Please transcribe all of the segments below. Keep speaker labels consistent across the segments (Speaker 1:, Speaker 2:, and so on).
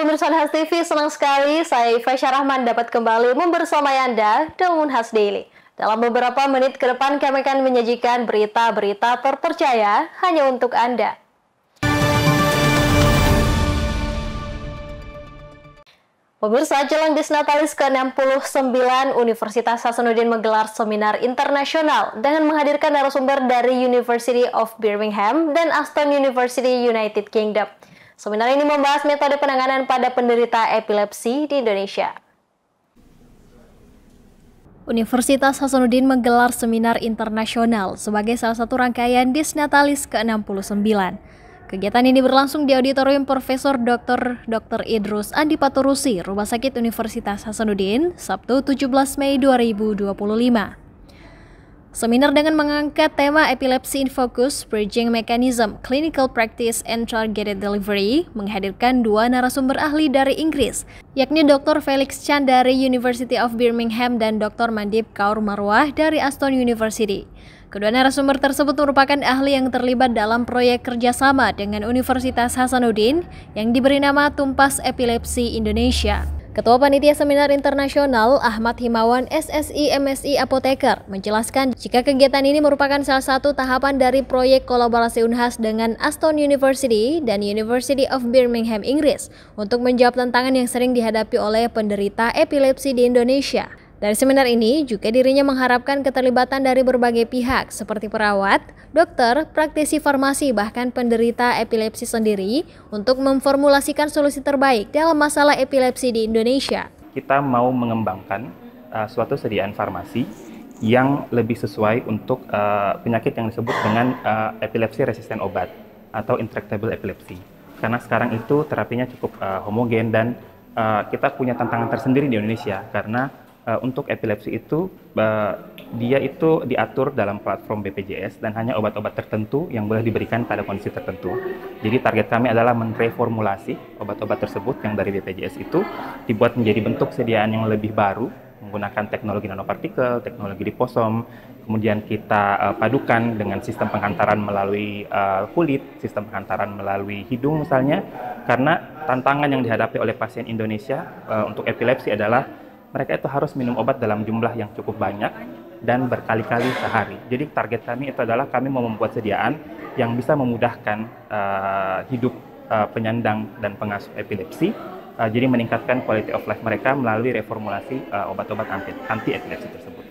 Speaker 1: pemirsa Unhas TV, senang sekali saya Fasya Rahman dapat kembali membersamai Anda dalam Unhas Daily. Dalam beberapa menit ke depan kami akan menyajikan berita-berita terpercaya hanya untuk Anda. Pemirsa, jelang Disnatalis ke-69, Universitas Hasanuddin menggelar seminar internasional dengan menghadirkan narasumber dari University of Birmingham dan Aston University United Kingdom. Seminar ini membahas metode penanganan pada penderita epilepsi di Indonesia. Universitas Hasanuddin menggelar seminar internasional sebagai salah satu rangkaian Disnatalis ke-69. Kegiatan ini berlangsung di Auditorium Profesor Dr. Idrus Andi Paturusi, Rumah Sakit Universitas Hasanuddin, Sabtu 17 Mei 2025. Seminar dengan mengangkat tema Epilepsy in Focus, Bridging Mechanism, Clinical Practice and Targeted Delivery, menghadirkan dua narasumber ahli dari Inggris, yakni Dr. Felix Chan dari University of Birmingham dan Dr. Mandip Kaur Marwah dari Aston University. Kedua narasumber tersebut merupakan ahli yang terlibat dalam proyek kerjasama dengan Universitas Hasanuddin yang diberi nama Tumpas Epilepsi Indonesia. Ketua Panitia Seminar Internasional Ahmad Himawan SSI MSI Apoteker menjelaskan jika kegiatan ini merupakan salah satu tahapan dari proyek kolaborasi Unhas dengan Aston University dan University of Birmingham, Inggris untuk menjawab tantangan yang sering dihadapi oleh penderita epilepsi di Indonesia. Dari seminar ini juga dirinya mengharapkan keterlibatan dari berbagai pihak seperti perawat, dokter, praktisi farmasi, bahkan penderita epilepsi sendiri untuk memformulasikan solusi terbaik dalam masalah epilepsi di Indonesia.
Speaker 2: Kita mau mengembangkan suatu sediaan farmasi yang lebih sesuai untuk penyakit yang disebut dengan epilepsi resisten obat atau intractable epilepsy. Karena sekarang itu terapinya cukup homogen dan kita punya tantangan tersendiri di Indonesia karena untuk epilepsi itu, dia itu diatur dalam platform BPJS dan hanya obat-obat tertentu yang boleh diberikan pada kondisi tertentu. Jadi target kami adalah mereformulasi obat-obat tersebut yang dari BPJS itu dibuat menjadi bentuk sediaan yang lebih baru, menggunakan teknologi nanopartikel, teknologi liposom, kemudian kita padukan dengan sistem penghantaran melalui kulit, sistem penghantaran melalui hidung misalnya, karena tantangan yang dihadapi oleh pasien Indonesia untuk epilepsi adalah mereka itu harus minum obat dalam jumlah yang cukup banyak dan berkali-kali sehari. Jadi target kami itu adalah kami mau membuat sediaan yang bisa memudahkan hidup penyandang dan pengasuh epilepsi, jadi meningkatkan quality of life mereka melalui reformulasi obat-obat anti-epilepsi tersebut.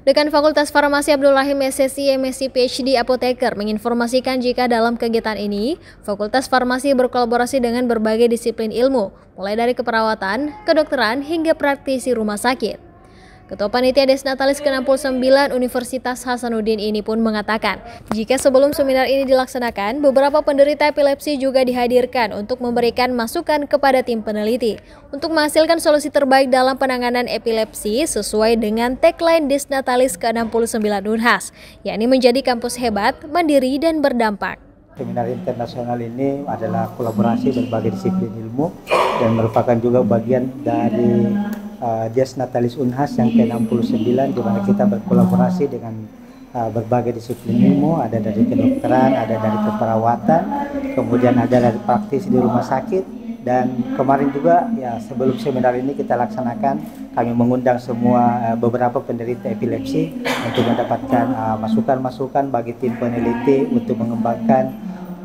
Speaker 1: Dekan Fakultas Farmasi Abdul Rahim SSI MSc PhD Apoteker menginformasikan jika dalam kegiatan ini, Fakultas Farmasi berkolaborasi dengan berbagai disiplin ilmu, mulai dari keperawatan, kedokteran, hingga praktisi rumah sakit. Ketua Panitia Disnatalis ke-69 Universitas Hasanuddin ini pun mengatakan, jika sebelum seminar ini dilaksanakan, beberapa penderita epilepsi juga dihadirkan untuk memberikan masukan kepada tim peneliti untuk menghasilkan solusi terbaik dalam penanganan epilepsi sesuai dengan tagline Disnatalis ke-69 Unhas, yakni menjadi kampus hebat, mandiri, dan berdampak.
Speaker 3: Seminar internasional ini adalah kolaborasi berbagai disiplin ilmu dan merupakan juga bagian dari Disnatalis Unhas yang ke-69, di mana kita berkolaborasi dengan berbagai disiplin ilmu, ada dari kedokteran, ada dari keperawatan, kemudian ada dari praktisi di rumah sakit, dan kemarin juga ya sebelum seminar ini kita laksanakan, kami mengundang semua beberapa penderita epilepsi untuk mendapatkan masukan-masukan bagi tim peneliti untuk mengembangkan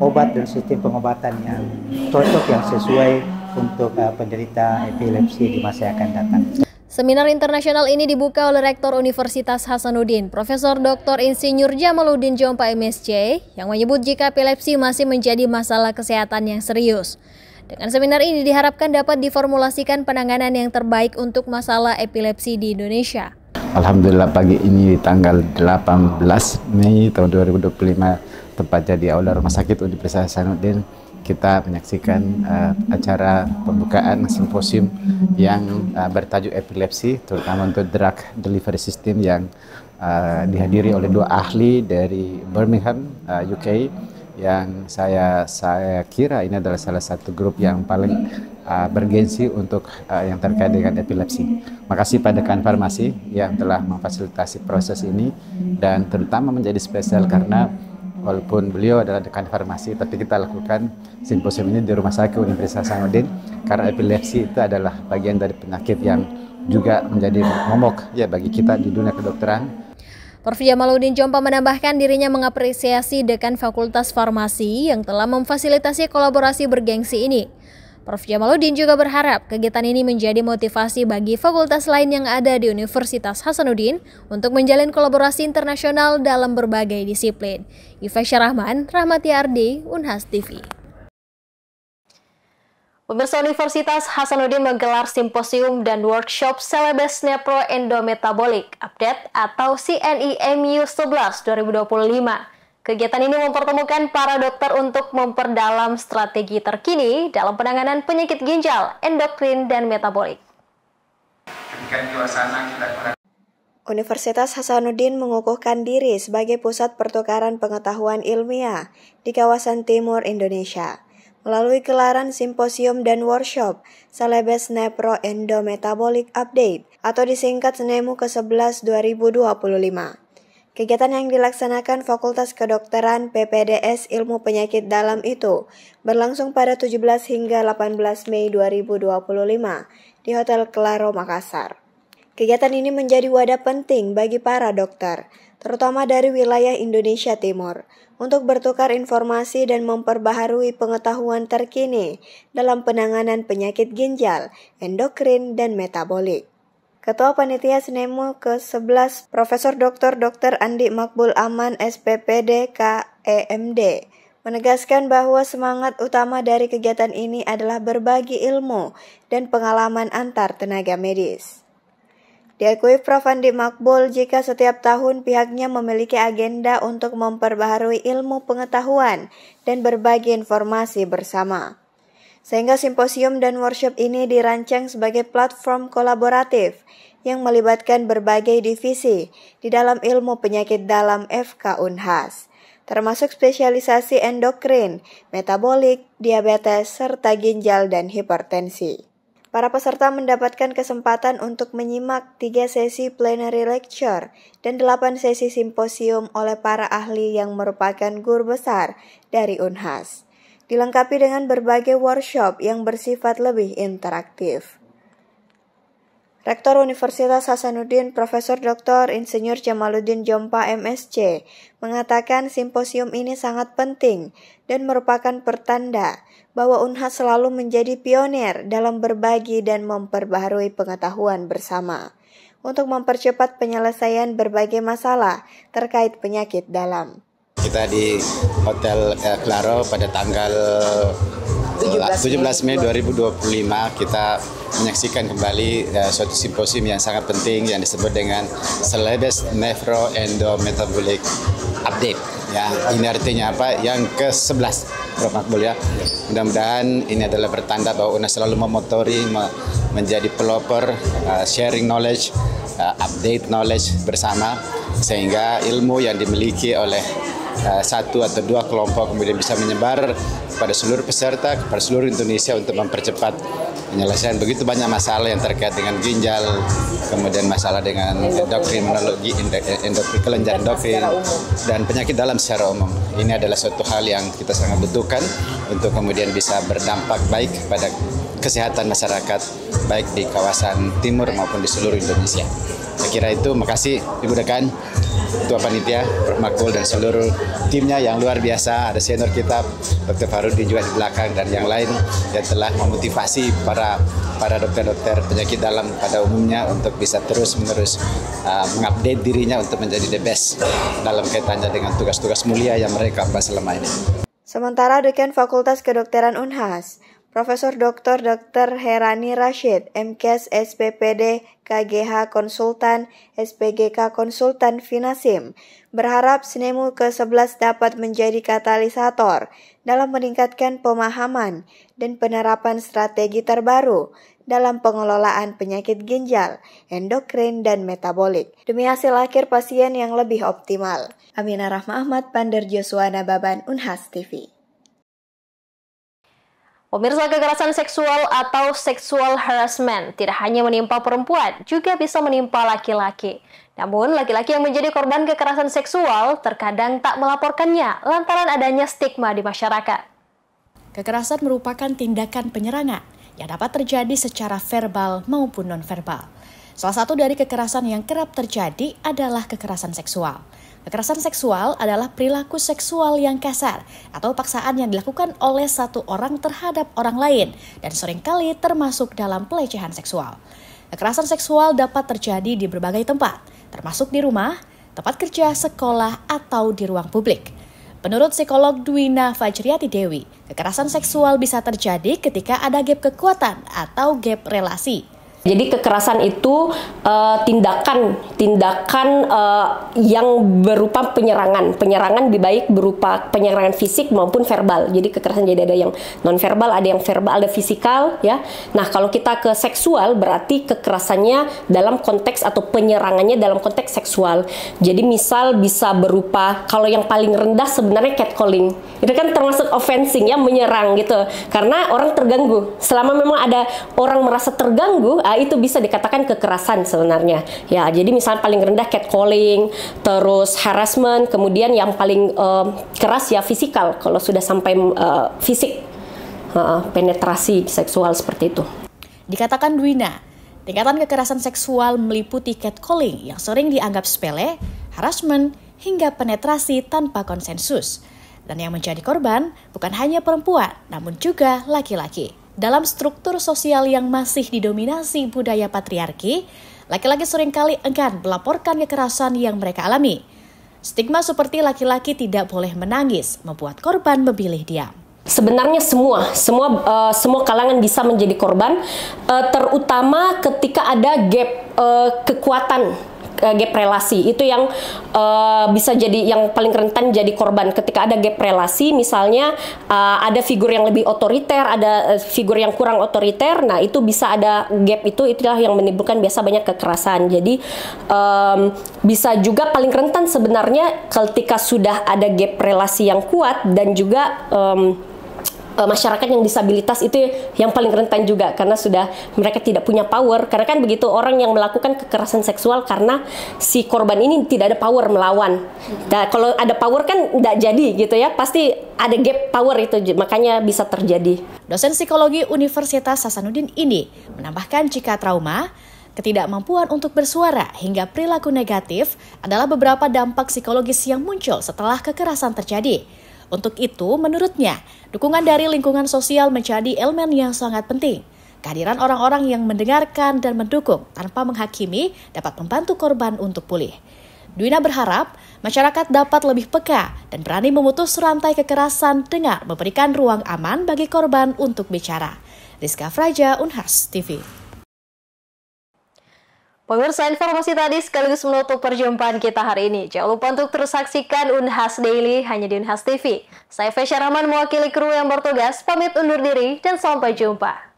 Speaker 3: obat dan sistem pengobatan yang cocok, yang sesuai untuk penderita epilepsi di masa yang akan datang.
Speaker 1: Seminar internasional ini dibuka oleh Rektor Universitas Hasanuddin, Profesor Dr. Insinyur Jamaluddin Jompa MSc, yang menyebut jika epilepsi masih menjadi masalah kesehatan yang serius. Dengan seminar ini diharapkan dapat diformulasikan penanganan yang terbaik untuk masalah epilepsi di Indonesia.
Speaker 4: Alhamdulillah pagi ini tanggal 18 Mei tahun 2025, tepatnya di Aula Rumah Sakit Universitas Hasanuddin, kita menyaksikan acara pembukaan simposium yang bertajuk epilepsi, terutama untuk drug delivery system, yang dihadiri oleh dua ahli dari Birmingham, UK, yang saya kira ini adalah salah satu grup yang paling bergensi untuk yang terkait dengan epilepsi. Makasih pada Dekan Farmasi yang telah memfasilitasi proses ini, dan terutama menjadi spesial karena Walaupun beliau adalah dekan farmasi, tapi kita lakukan simposium ini di Rumah Sakit Universitas Hasanuddin karena epilepsi itu adalah bagian dari penyakit yang juga menjadi momok ya bagi kita di dunia kedokteran.
Speaker 1: Prof. Jamaluddin Jompa menambahkan dirinya mengapresiasi Dekan Fakultas Farmasi yang telah memfasilitasi kolaborasi bergengsi ini. Prof. Jamaluddin juga berharap kegiatan ini menjadi motivasi bagi fakultas lain yang ada di Universitas Hasanuddin untuk menjalin kolaborasi internasional dalam berbagai disiplin. Ifesha Rahman, Rahmati Ardi, Unhas TV. Pemirsa, Universitas Hasanuddin menggelar simposium dan workshop Celebes Nepro Endometabolik Update atau CNEMU 11 2025. Kegiatan ini mempertemukan para dokter untuk memperdalam strategi terkini dalam penanganan penyakit ginjal, endokrin, dan metabolik. Universitas Hasanuddin mengukuhkan diri sebagai pusat pertukaran pengetahuan ilmiah di kawasan timur Indonesia melalui gelaran simposium dan workshop Celebes Nepro Endometabolik Update atau disingkat SNEMU ke-11 2025. Kegiatan yang dilaksanakan Fakultas Kedokteran PPDS Ilmu Penyakit Dalam itu berlangsung pada 17 hingga 18 Mei 2025 di Hotel Claro, Makassar. Kegiatan ini menjadi wadah penting bagi para dokter, terutama dari wilayah Indonesia Timur, untuk bertukar informasi dan memperbaharui pengetahuan terkini dalam penanganan penyakit ginjal, endokrin, dan metabolik. Ketua Panitia SNEMU ke-11 Profesor Dr. Andi Makbul Aman SPPD KEMD menegaskan bahwa semangat utama dari kegiatan ini adalah berbagi ilmu dan pengalaman antar tenaga medis. Diakui Prof. Andi Makbul jika setiap tahun pihaknya memiliki agenda untuk memperbaharui ilmu pengetahuan dan berbagi informasi bersama. Sehingga simposium dan workshop ini dirancang sebagai platform kolaboratif yang melibatkan berbagai divisi di dalam ilmu penyakit dalam FK Unhas, termasuk spesialisasi endokrin, metabolik, diabetes, serta ginjal dan hipertensi. Para peserta mendapatkan kesempatan untuk menyimak 3 sesi plenary lecture dan 8 sesi simposium oleh para ahli yang merupakan guru besar dari Unhas, dilengkapi dengan berbagai workshop yang bersifat lebih interaktif. Rektor Universitas Hasanuddin Profesor Dr. Insinyur Jamaluddin Jompa MSc mengatakan simposium ini sangat penting dan merupakan pertanda bahwa Unhas selalu menjadi pionir dalam berbagi dan memperbaharui pengetahuan bersama untuk mempercepat penyelesaian berbagai masalah terkait penyakit dalam.
Speaker 4: Kita di Hotel Claro pada tanggal 17 Mei 2025 kita menyaksikan kembali suatu simposium yang sangat penting yang disebut dengan Celebes Nepro Endometabolic Update. Ya, ini artinya apa? Yang ke-11, Prof. Makbul ya. Mudah-mudahan ini adalah pertanda bahwa UNAS selalu memotori menjadi pelopor sharing knowledge, update knowledge bersama, sehingga ilmu yang dimiliki oleh satu atau dua kelompok kemudian bisa menyebar kepada seluruh peserta, kepada seluruh Indonesia untuk mempercepat penyelesaian begitu banyak masalah yang terkait dengan ginjal, kemudian masalah dengan endokrinologi, kelenjar endokrin, dan penyakit dalam secara umum. Ini adalah suatu hal yang kita sangat butuhkan untuk kemudian bisa berdampak baik pada kesehatan masyarakat, baik di kawasan timur maupun di seluruh Indonesia. Saya kira itu, makasih Ibu Dekan, Ketua Panitia, Prof. Makbul, dan seluruh timnya yang luar biasa. Ada senior kita, Dr. Farudin juga di belakang, dan yang lain yang telah memotivasi para dokter-dokter penyakit dalam pada umumnya untuk bisa terus-menerus mengupdate dirinya untuk menjadi the best dalam kaitannya dengan tugas-tugas mulia yang mereka lakukan selama ini.
Speaker 1: Sementara Dekan Fakultas Kedokteran Unhas, Profesor Dr. Herani Rashid, MKes SPPD KGH Konsultan, SPGK Konsultan Finasim, berharap SNEMU ke-11 dapat menjadi katalisator dalam meningkatkan pemahaman dan penerapan strategi terbaru dalam pengelolaan penyakit ginjal, endokrin, dan metabolik, demi hasil akhir pasien yang lebih optimal. Aminah Rahma Ahmad, Pandar Joshua Nababan, Unhas TV. Pemirsa, kekerasan seksual atau sexual harassment tidak hanya menimpa perempuan, juga bisa menimpa laki-laki. Namun, laki-laki yang menjadi korban kekerasan seksual terkadang tak melaporkannya lantaran adanya stigma di masyarakat.
Speaker 5: Kekerasan merupakan tindakan penyerangan yang dapat terjadi secara verbal maupun non-verbal. Salah satu dari kekerasan yang kerap terjadi adalah kekerasan seksual. Kekerasan seksual adalah perilaku seksual yang kasar atau paksaan yang dilakukan oleh satu orang terhadap orang lain dan seringkali termasuk dalam pelecehan seksual. Kekerasan seksual dapat terjadi di berbagai tempat, termasuk di rumah, tempat kerja, sekolah, atau di ruang publik. Menurut psikolog Dwina Fajriati Dewi, kekerasan seksual bisa terjadi ketika ada gap kekuatan atau gap relasi.
Speaker 6: Jadi kekerasan itu tindakan yang berupa penyerangan baik berupa penyerangan fisik maupun verbal. Jadi kekerasan jadi ada yang non verbal, ada yang verbal, ada fisikal, ya. Nah, kalau kita ke seksual berarti kekerasannya dalam konteks atau penyerangannya dalam konteks seksual. Jadi misal bisa berupa, kalau yang paling rendah sebenarnya catcalling. Itu kan termasuk offensing, ya, menyerang gitu. Karena orang terganggu. Selama memang ada orang merasa terganggu, itu bisa dikatakan kekerasan sebenarnya. Ya, jadi misalnya paling rendah catcalling, terus harassment, kemudian yang paling keras ya fisikal kalau sudah sampai fisik, penetrasi seksual seperti itu.
Speaker 5: Dikatakan Dwina, tingkatan kekerasan seksual meliputi catcalling yang sering dianggap sepele, harassment, hingga penetrasi tanpa konsensus. Dan yang menjadi korban bukan hanya perempuan, namun juga laki-laki. Dalam struktur sosial yang masih didominasi budaya patriarki, laki-laki seringkali enggan melaporkan kekerasan yang mereka alami. Stigma seperti laki-laki tidak boleh menangis membuat korban memilih diam.
Speaker 6: Sebenarnya semua kalangan bisa menjadi korban, terutama ketika ada gap kekuatan. Gap relasi itu yang bisa jadi yang paling rentan jadi korban ketika ada gap relasi. Misalnya ada figur yang lebih otoriter, ada figur yang kurang otoriter. Nah, itu bisa ada gap, itulah yang menimbulkan biasa banyak kekerasan. Jadi bisa juga paling rentan sebenarnya ketika sudah ada gap relasi yang kuat dan juga masyarakat yang disabilitas itu yang paling rentan juga karena sudah mereka tidak punya power. Karena kan begitu, orang yang melakukan kekerasan seksual karena si korban ini tidak ada power melawan. Nah, kalau ada power kan tidak jadi gitu ya, pasti ada gap power itu, makanya bisa terjadi.
Speaker 5: Dosen psikologi Universitas Hasanuddin ini menambahkan jika trauma, ketidakmampuan untuk bersuara hingga perilaku negatif adalah beberapa dampak psikologis yang muncul setelah kekerasan terjadi. Untuk itu, menurutnya, dukungan dari lingkungan sosial menjadi elemen yang sangat penting. Kehadiran orang-orang yang mendengarkan dan mendukung tanpa menghakimi dapat membantu korban untuk pulih. Dwina berharap masyarakat dapat lebih peka dan berani memutus rantai kekerasan dengan memberikan ruang aman bagi korban untuk bicara. Rizka Fraja, Unhas TV.
Speaker 1: Pemirsa, informasi tadi sekaligus menutup perjumpaan kita hari ini. Jangan lupa untuk terus saksikan Unhas Daily hanya di Unhas TV. Saya Fesya Rahman mewakili kru yang bertugas, pamit undur diri dan sampai jumpa.